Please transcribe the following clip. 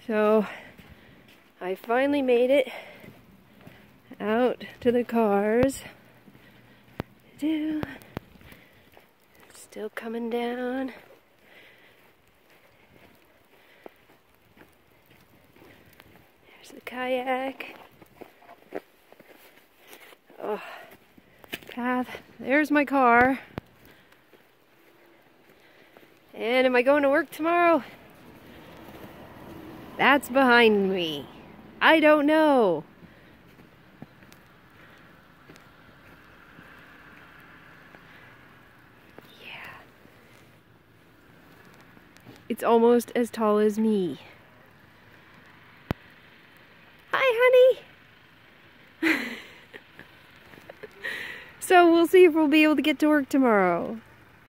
So I finally made it out to the cars. Still coming down. There's the kayak. Oh, path. There's my car. And am I going to work tomorrow? That's behind me. I don't know. Yeah. It's almost as tall as me. Hi, honey. So we'll see if we'll be able to get to work tomorrow.